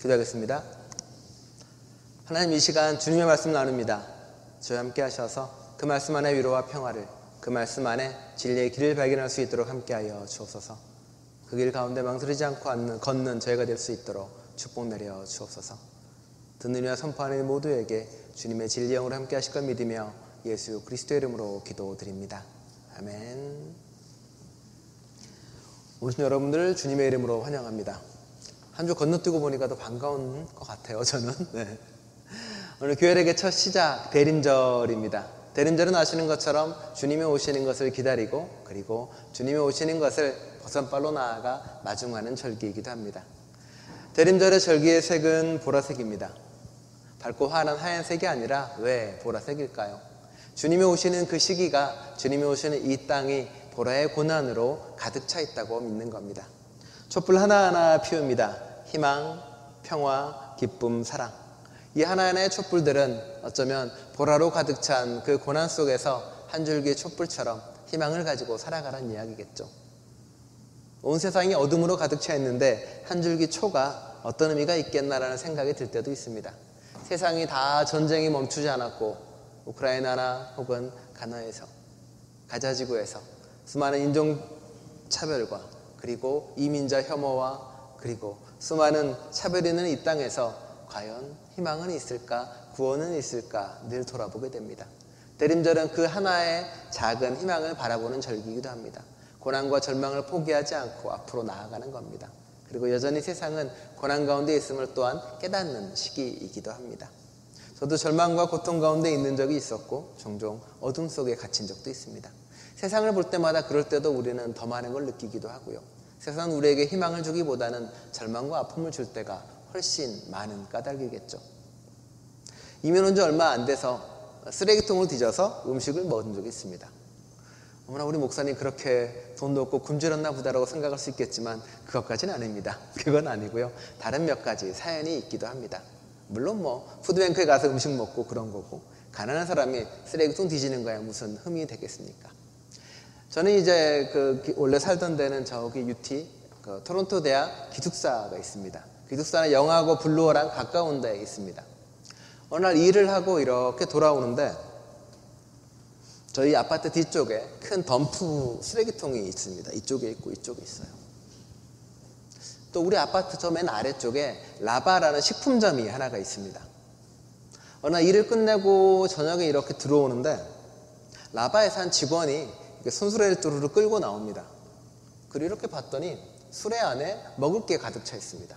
기도하겠습니다. 하나님, 이 시간 주님의 말씀 나눕니다. 저와 함께 하셔서 그 말씀 안에 위로와 평화를, 그 말씀 안에 진리의 길을 발견할 수 있도록 함께하여 주옵소서. 그 길 가운데 망설이지 않고 걷는 저희가 될 수 있도록 축복 내려 주옵소서. 듣는 이와 선포하는 모두에게 주님의 진리 영으로 함께 하실 걸 믿으며 예수 그리스도의 이름으로 기도드립니다. 아멘. 오신 여러분들 주님의 이름으로 환영합니다. 한 주 건너뛰고 보니까 더 반가운 것 같아요, 저는. 네. 오늘 교회력의 첫 시작, 대림절입니다. 대림절은 아시는 것처럼 주님이 오시는 것을 기다리고, 그리고 주님이 오시는 것을 버선발로 나아가 마중하는 절기이기도 합니다. 대림절의 절기의 색은 보라색입니다. 밝고 환한 하얀색이 아니라 왜 보라색일까요? 주님이 오시는 그 시기가, 주님이 오시는 이 땅이 보라의 고난으로 가득 차 있다고 믿는 겁니다. 촛불 하나하나 피웁니다. 희망, 평화, 기쁨, 사랑. 이 하나하나의 촛불들은 어쩌면 보라로 가득 찬 그 고난 속에서 한 줄기의 촛불처럼 희망을 가지고 살아가는 이야기겠죠. 온 세상이 어둠으로 가득 차 있는데 한 줄기 초가 어떤 의미가 있겠나라는 생각이 들 때도 있습니다. 세상이 다 전쟁이 멈추지 않았고, 우크라이나나 혹은 가나에서, 가자지구에서 수많은 인종차별과, 그리고 이민자 혐오와, 그리고 수많은 차별이 있는 이 땅에서 과연 희망은 있을까, 구원은 있을까 늘 돌아보게 됩니다. 대림절은 그 하나의 작은 희망을 바라보는 절기이기도 합니다. 고난과 절망을 포기하지 않고 앞으로 나아가는 겁니다. 그리고 여전히 세상은 고난 가운데 있음을 또한 깨닫는 시기이기도 합니다. 저도 절망과 고통 가운데 있는 적이 있었고, 종종 어둠 속에 갇힌 적도 있습니다. 세상을 볼 때마다 그럴 때도 우리는 더 많은 걸 느끼기도 하고요. 세상은 우리에게 희망을 주기보다는 절망과 아픔을 줄 때가 훨씬 많은 까닭이겠죠. 이민 온 지 얼마 안 돼서 쓰레기통을 뒤져서 음식을 먹은 적이 있습니다. 어머나, 우리 목사님 그렇게 돈도 없고 굶주렸나 보다라고 생각할 수 있겠지만 그것까지는 아닙니다. 그건 아니고요. 다른 몇 가지 사연이 있기도 합니다. 물론 푸드뱅크에 가서 음식 먹고 그런 거고, 가난한 사람이 쓰레기통 뒤지는 거야 무슨 흠이 되겠습니까? 저는 이제 원래 살던 데는 저기 UT, 토론토 대학 기숙사가 있습니다. 기숙사는 영하고 블루어랑 가까운 데에 있습니다. 어느 날 일을 하고 이렇게 돌아오는데 저희 아파트 뒤쪽에 큰 덤프 쓰레기통이 있습니다. 이쪽에 있고 이쪽에 있어요. 또 우리 아파트 저 맨 아래쪽에 라바라는 식품점이 하나가 있습니다. 어느 날 일을 끝내고 저녁에 이렇게 들어오는데 라바에서 한 직원이 손수레를 뚜루루 끌고 나옵니다. 그리고 이렇게 봤더니 수레 안에 먹을 게 가득 차 있습니다.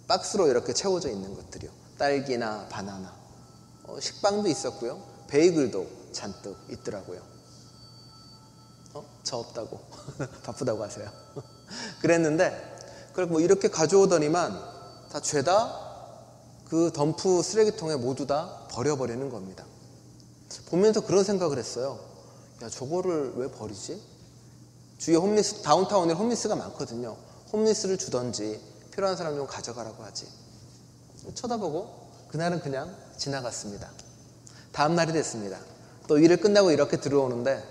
박스로 이렇게 채워져 있는 것들이요. 딸기나 바나나, 식빵도 있었고요. 베이글도 잔뜩 있더라고요. 저 없다고 바쁘다고 하세요. 그랬는데 그걸 이렇게 가져오더니만 다 죄다 그 덤프 쓰레기통에 모두 다 버려버리는 겁니다. 보면서 그런 생각을 했어요. 야, 저거를 왜 버리지? 주위에 다운타운에 홈리스가 많거든요. 홈리스를 주던지 필요한 사람 좀 가져가라고 하지. 쳐다보고 그날은 그냥 지나갔습니다. 다음 날이 됐습니다. 또 일을 끝나고 이렇게 들어오는데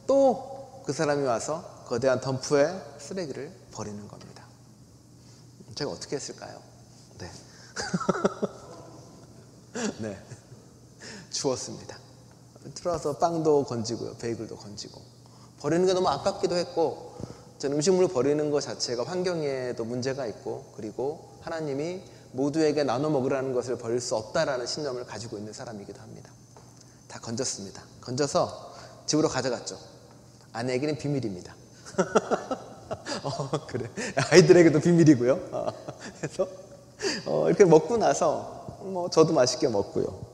또 그 사람이 와서 거대한 덤프에 쓰레기를 버리는 겁니다. 제가 어떻게 했을까요? 네. 네. 주웠습니다. 들어와서 빵도 건지고요. 베이글도 건지고. 버리는 게 너무 아깝기도 했고, 저는 음식물을 버리는 것 자체가 환경에도 문제가 있고, 그리고 하나님이 모두에게 나눠 먹으라는 것을 버릴 수 없다라는 신념을 가지고 있는 사람이기도 합니다. 다 건졌습니다. 건져서 집으로 가져갔죠. 아내에게는 비밀입니다. 그래. 아이들에게도 비밀이고요. 그래서 이렇게 먹고 나서 저도 맛있게 먹고요.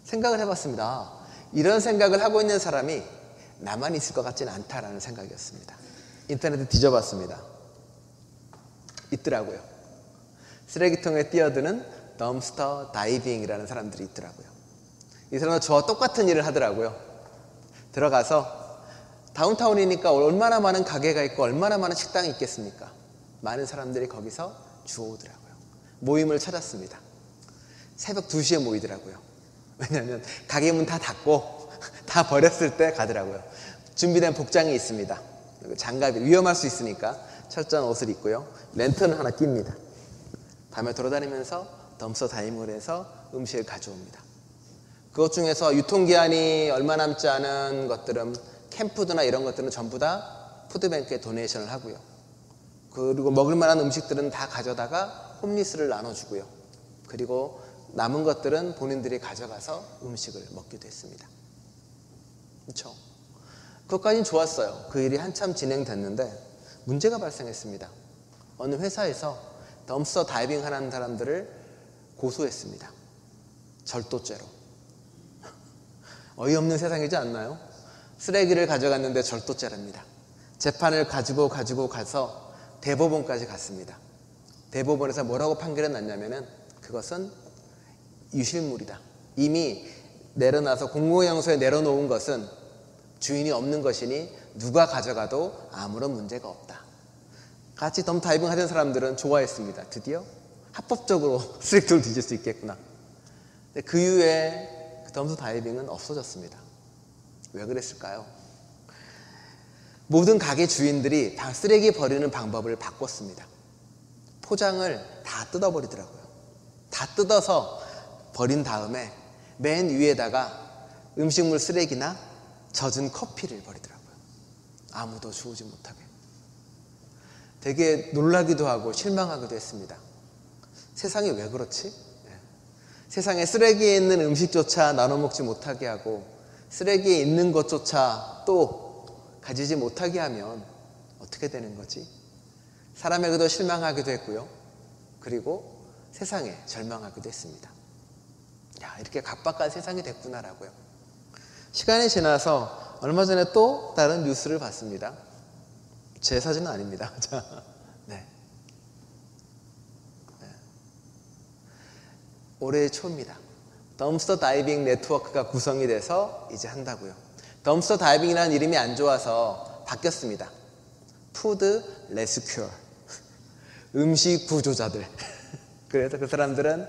생각을 해봤습니다. 이런 생각을 하고 있는 사람이 나만 있을 것 같지는 않다라는 생각이었습니다. 인터넷에 뒤져봤습니다. 있더라고요. 쓰레기통에 뛰어드는 덤스터 다이빙이라는 사람들이 있더라고요. 이 사람은 저와 똑같은 일을 하더라고요. 들어가서 다운타운이니까 얼마나 많은 가게가 있고 얼마나 많은 식당이 있겠습니까? 많은 사람들이 거기서 주워오더라고요. 모임을 찾았습니다. 새벽 2시에 모이더라고요. 왜냐하면 가게 문 다 닫고 다 버렸을 때 가더라고요. 준비된 복장이 있습니다. 장갑이 위험할 수 있으니까 철저한 옷을 입고요. 랜턴을 하나 낍니다. 밤에 돌아다니면서 덤스터 다이빙을 해서 음식을 가져옵니다. 그것 중에서 유통기한이 얼마 남지 않은 것들은 캔푸드나 이런 것들은 전부 다 푸드뱅크에 도네이션을 하고요. 그리고 먹을 만한 음식들은 다 가져다가 홈리스를 나눠주고요. 그리고 남은 것들은 본인들이 가져가서 음식을 먹기도 했습니다. 그렇죠? 그것까지는 좋았어요. 그 일이 한참 진행됐는데 문제가 발생했습니다. 어느 회사에서 덤스터 다이빙 하는 사람들을 고소했습니다. 절도죄로. 어이없는 세상이지 않나요? 쓰레기를 가져갔는데 절도죄랍니다. 재판을 가지고 가서 대법원까지 갔습니다. 대법원에서 뭐라고 판결이 났냐면은 그것은 유실물이다. 이미 내려놔서 공공장소에 내려놓은 것은 주인이 없는 것이니 누가 가져가도 아무런 문제가 없다. 같이 덤 다이빙 하던 사람들은 좋아했습니다. 드디어 합법적으로 쓰레기통을 뒤질 수 있겠구나. 근데 그 이후에 덤스 다이빙은 없어졌습니다. 왜 그랬을까요? 모든 가게 주인들이 다 쓰레기 버리는 방법을 바꿨습니다. 포장을 다 뜯어버리더라고요. 다 뜯어서 버린 다음에 맨 위에다가 음식물 쓰레기나 젖은 커피를 버리더라고요. 아무도 주우지 못하게. 되게 놀라기도 하고 실망하기도 했습니다. 세상이 왜 그렇지? 세상에 쓰레기에 있는 음식조차 나눠 먹지 못하게 하고 쓰레기에 있는 것조차 또 가지지 못하게 하면 어떻게 되는 거지? 사람에게도 실망하기도 했고요. 그리고 세상에 절망하기도 했습니다. 야, 이렇게 각박한 세상이 됐구나라고요. 시간이 지나서 얼마 전에 또 다른 뉴스를 봤습니다. 제 사진은 아닙니다. 네. 올해 초입니다. 덤스터 다이빙 네트워크가 구성이 돼서 이제 한다고요. 덤스터 다이빙이라는 이름이 안 좋아서 바뀌었습니다. 푸드 레스큐어. 음식 구조자들. 그래서 그 사람들은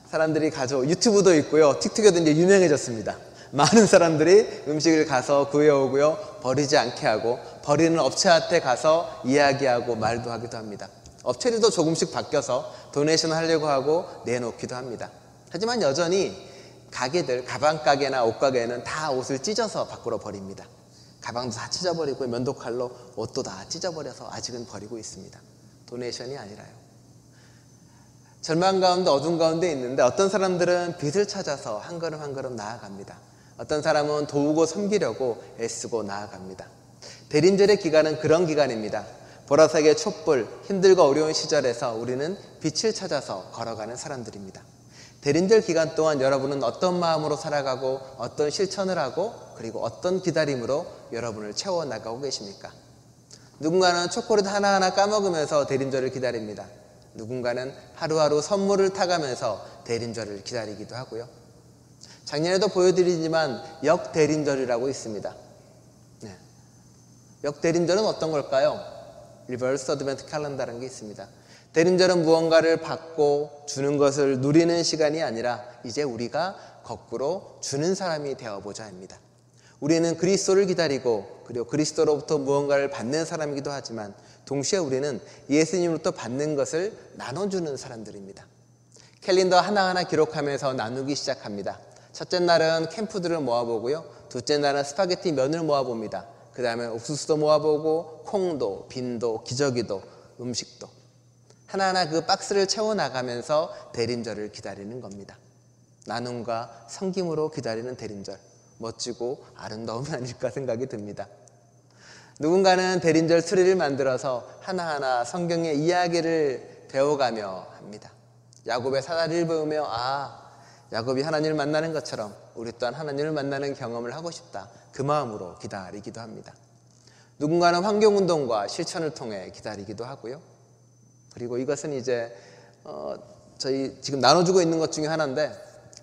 사람들이 유튜브도 있고요. 틱톡에도 이제 유명해졌습니다. 많은 사람들이 음식을 가서 구해오고요. 버리지 않게 하고 버리는 업체한테 가서 이야기하고 말도 하기도 합니다. 업체들도 조금씩 바뀌어서 도네이션 하려고 하고 내놓기도 합니다. 하지만 여전히 가게들, 가방 가게나 옷 가게는 다 옷을 찢어서 밖으로 버립니다. 가방도 다 찢어버리고 면도칼로 옷도 다 찢어버려서 아직은 버리고 있습니다. 도네이션이 아니라요. 절망 가운데 어둠 가운데 있는데 어떤 사람들은 빛을 찾아서 한 걸음 한 걸음 나아갑니다. 어떤 사람은 도우고 섬기려고 애쓰고 나아갑니다. 대림절의 기간은 그런 기간입니다. 보라색의 촛불, 힘들고 어려운 시절에서 우리는 빛을 찾아서 걸어가는 사람들입니다. 대림절 기간 동안 여러분은 어떤 마음으로 살아가고 어떤 실천을 하고 그리고 어떤 기다림으로 여러분을 채워나가고 계십니까? 누군가는 초콜릿 하나하나 까먹으면서 대림절을 기다립니다. 누군가는 하루하루 선물을 타가면서 대림절을 기다리기도 하고요. 작년에도 보여드리지만 역대림절이라고 있습니다. 네. 역대림절은 어떤 걸까요? 리버스 어드벤트 캘린더라는 게 있습니다. 대림절은 무언가를 받고 주는 것을 누리는 시간이 아니라 이제 우리가 거꾸로 주는 사람이 되어보자 합니다. 우리는 그리스도를 기다리고 그리고 그리스도로부터 무언가를 받는 사람이기도 하지만 동시에 우리는 예수님으로부터 받는 것을 나눠주는 사람들입니다. 캘린더 하나하나 기록하면서 나누기 시작합니다. 첫째 날은 캔푸드를 모아보고요. 둘째 날은 스파게티 면을 모아봅니다. 그 다음에 옥수수도 모아보고 콩도, 빈도, 기저귀도, 음식도 하나하나 그 박스를 채워나가면서 대림절을 기다리는 겁니다. 나눔과 섬김으로 기다리는 대림절, 멋지고 아름다움이 아닐까 생각이 듭니다. 누군가는 대림절 트리를 만들어서 하나하나 성경의 이야기를 배워가며 합니다. 야곱의 사다리를 배우며 야곱이 하나님을 만나는 것처럼 우리 또한 하나님을 만나는 경험을 하고 싶다. 그 마음으로 기다리기도 합니다. 누군가는 환경운동과 실천을 통해 기다리기도 하고요. 그리고 이것은 이제 저희 지금 나눠주고 있는 것 중에 하나인데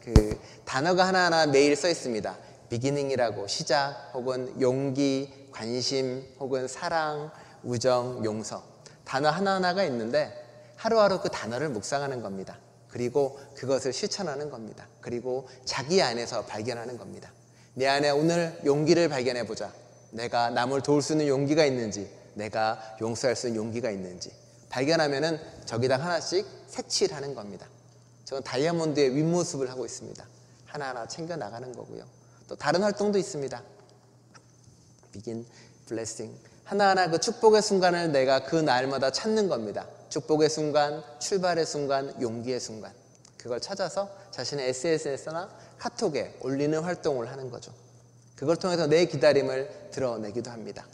그 단어가 하나하나 매일 써 있습니다. 비기닝이라고 시작 혹은 용기, 관심 혹은 사랑, 우정, 용서 단어 하나하나가 있는데 하루하루 그 단어를 묵상하는 겁니다. 그리고 그것을 실천하는 겁니다. 그리고 자기 안에서 발견하는 겁니다. 내 안에 오늘 용기를 발견해보자. 내가 남을 도울 수 있는 용기가 있는지, 내가 용서할 수 있는 용기가 있는지, 발견하면은 저기다 하나씩 색칠하는 겁니다. 저건 다이아몬드의 윗모습을 하고 있습니다. 하나하나 챙겨 나가는 거고요. 또 다른 활동도 있습니다. Begin blessing. 하나하나 그 축복의 순간을 내가 그 날마다 찾는 겁니다. 축복의 순간, 출발의 순간, 용기의 순간. 그걸 찾아서 자신의 SNS나 카톡에 올리는 활동을 하는 거죠. 그걸 통해서 내 기다림을 드러내기도 합니다.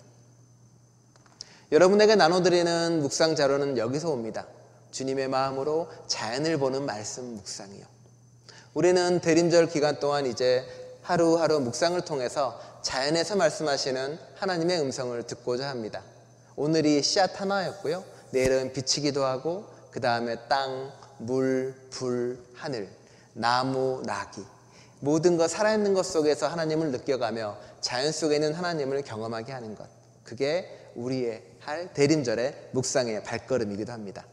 여러분에게 나눠드리는 묵상 자료는 여기서 옵니다. 주님의 마음으로 자연을 보는 말씀 묵상이요. 우리는 대림절 기간 동안 이제 하루하루 묵상을 통해서 자연에서 말씀하시는 하나님의 음성을 듣고자 합니다. 오늘이 씨앗 하나였고요. 내일은 빛이기도 하고 그 다음에 땅, 물, 불, 하늘, 나무, 나귀 모든 것 살아있는 것 속에서 하나님을 느껴가며 자연 속에 있는 하나님을 경험하게 하는 것. 그게 우리의 할 대림절의 묵상의 발걸음이기도 합니다.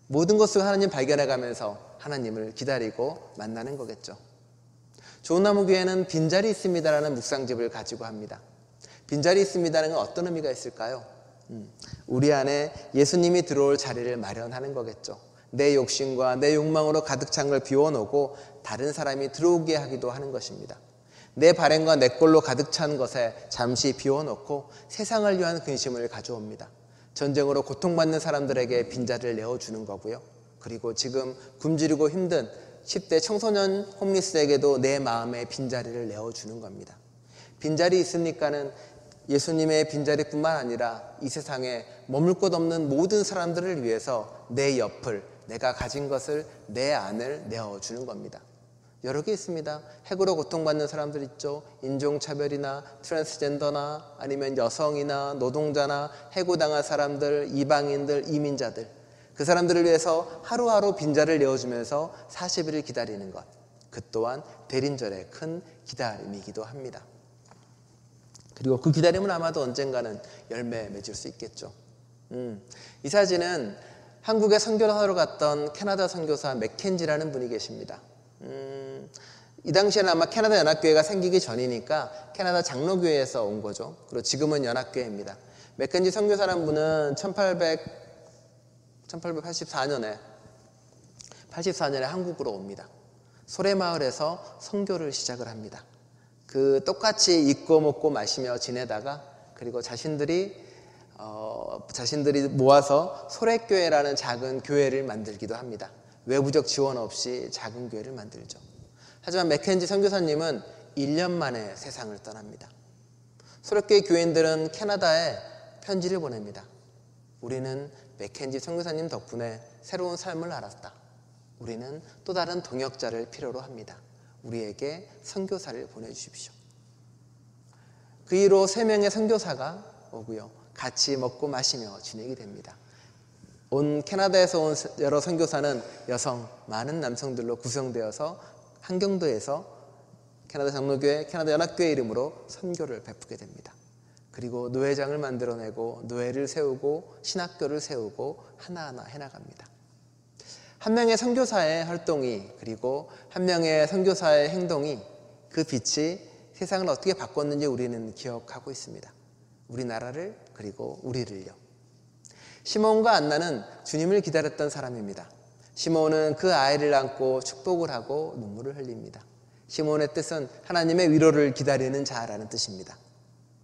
모든 것을 하나님 발견해가면서 하나님을 기다리고 만나는 거겠죠. 좋은나무교회는 빈자리 있습니다라는 묵상집을 가지고 합니다. 빈자리 있습니다는 건 어떤 의미가 있을까요? 우리 안에 예수님이 들어올 자리를 마련하는 거겠죠. 내 욕심과 내 욕망으로 가득 찬 걸 비워놓고 다른 사람이 들어오게 하기도 하는 것입니다. 내 바램과 내 꼴로 가득 찬 것에 잠시 비워놓고 세상을 위한 근심을 가져옵니다. 전쟁으로 고통받는 사람들에게 빈자리를 내어주는 거고요. 그리고 지금 굶주리고 힘든 10대 청소년 홈리스에게도 내 마음의 빈자리를 내어주는 겁니다. 빈자리 있으니까는 예수님의 빈자리뿐만 아니라 이 세상에 머물 곳 없는 모든 사람들을 위해서 내 옆을, 내가 가진 것을, 내 안을 내어주는 겁니다. 여러 개 있습니다. 핵으로 고통받는 사람들 있죠. 인종차별이나 트랜스젠더나 아니면 여성이나 노동자나 해고당한 사람들, 이방인들, 이민자들. 그 사람들을 위해서 하루하루 빈자리를 내어주면서 40일을 기다리는 것. 그 또한 대림절의 큰 기다림이기도 합니다. 그리고 그 기다림은 아마도 언젠가는 열매 맺을 수 있겠죠. 이 사진은 한국에 선교를 하러 갔던 캐나다 선교사 맥켄지라는 분이 계십니다. 이 당시에는 아마 캐나다 연합교회가 생기기 전이니까 캐나다 장로교회에서 온 거죠. 그리고 지금은 연합교회입니다. 맥켄지 선교사라는 분은 1884년에 한국으로 옵니다. 소래마을에서 선교를 시작을 합니다. 그 똑같이 입고 먹고 마시며 지내다가 그리고 자신들이 모아서 소래교회라는 작은 교회를 만들기도 합니다. 외부적 지원 없이 작은 교회를 만들죠. 하지만 맥켄지 선교사님은 1년 만에 세상을 떠납니다. 소래교회 교인들은 캐나다에 편지를 보냅니다. 우리는 맥켄지 선교사님 덕분에 새로운 삶을 알았다. 우리는 또 다른 동역자를 필요로 합니다. 우리에게 선교사를 보내주십시오. 그 이후로 3명의 선교사가 오고요. 같이 먹고 마시며 지내게 됩니다. 온 캐나다에서 온 여러 선교사는 여성, 많은 남성들로 구성되어서 한경도에서 캐나다 장로교회, 캐나다 연합교회 이름으로 선교를 베푸게 됩니다. 그리고 노회장을 만들어내고 노회를 세우고 신학교를 세우고 하나하나 해나갑니다. 한 명의 선교사의 활동이 그리고 한 명의 선교사의 행동이 그 빛이 세상을 어떻게 바꿨는지 우리는 기억하고 있습니다. 우리나라를 그리고 우리를요. 시몬과 안나는 주님을 기다렸던 사람입니다. 시몬은 그 아이를 안고 축복을 하고 눈물을 흘립니다. 시몬의 뜻은 하나님의 위로를 기다리는 자라는 뜻입니다.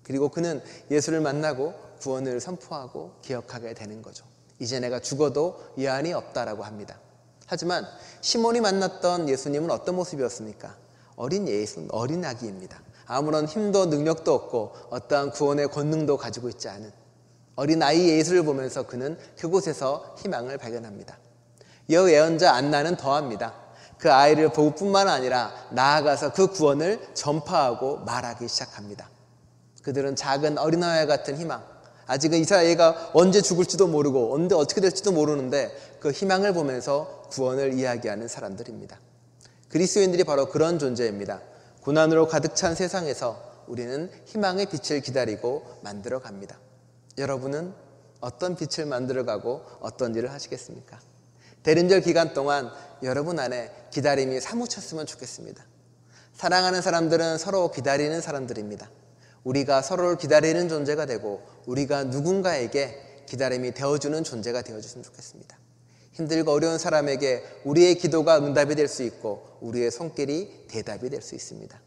그리고 그는 예수를 만나고 구원을 선포하고 기억하게 되는 거죠. 이제 내가 죽어도 여한이 없다라고 합니다. 하지만 시몬이 만났던 예수님은 어떤 모습이었습니까? 어린 예수, 어린 아기입니다. 아무런 힘도 능력도 없고 어떠한 구원의 권능도 가지고 있지 않은 어린 아이 예수를 보면서 그는 그곳에서 희망을 발견합니다. 여예언자 안나는 더합니다. 그 아이를 보고 뿐만 아니라 나아가서 그 구원을 전파하고 말하기 시작합니다. 그들은 작은 어린아이와 같은 희망, 아직은 이스라엘가 언제 죽을지도 모르고 언제 어떻게 될지도 모르는데 그 희망을 보면서 구원을 이야기하는 사람들입니다. 그리스도인들이 바로 그런 존재입니다. 고난으로 가득 찬 세상에서 우리는 희망의 빛을 기다리고 만들어갑니다. 여러분은 어떤 빛을 만들어가고 어떤 일을 하시겠습니까? 대림절 기간 동안 여러분 안에 기다림이 사무쳤으면 좋겠습니다. 사랑하는 사람들은 서로 기다리는 사람들입니다. 우리가 서로를 기다리는 존재가 되고 우리가 누군가에게 기다림이 되어주는 존재가 되어주시면 좋겠습니다. 힘들고 어려운 사람에게 우리의 기도가 응답이 될 수 있고 우리의 손길이 대답이 될 수 있습니다.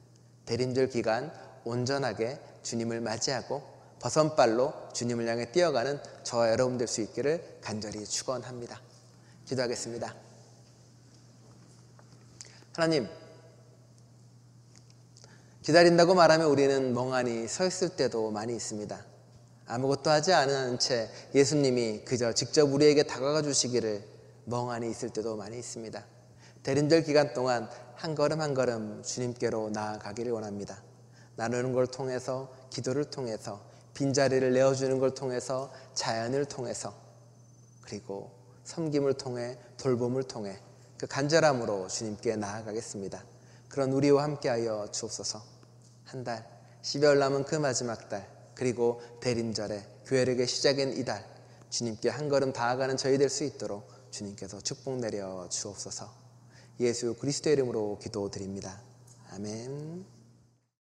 대림절 기간 온전하게 주님을 맞이하고 버선발로 주님을 향해 뛰어가는 저와 여러분 될 수 있기를 간절히 축원합니다. 기도하겠습니다. 하나님, 기다린다고 말하면 우리는 멍하니 서 있을 때도 많이 있습니다. 아무것도 하지 않은 채 예수님이 그저 직접 우리에게 다가가 주시기를 멍하니 있을 때도 많이 있습니다. 대림절 기간 동안 한 걸음 한 걸음 주님께로 나아가기를 원합니다. 나누는 걸 통해서, 기도를 통해서, 빈자리를 내어주는 걸 통해서, 자연을 통해서, 그리고 섬김을 통해, 돌봄을 통해 그 간절함으로 주님께 나아가겠습니다. 그런 우리와 함께하여 주옵소서. 한 달, 12월 남은 그 마지막 달, 그리고 대림절에 교회력의 시작인 이달, 주님께 한 걸음 다가가는 저희 될 수 있도록 주님께서 축복 내려 주옵소서. 예수 그리스도의 이름으로 기도드립니다. 아멘.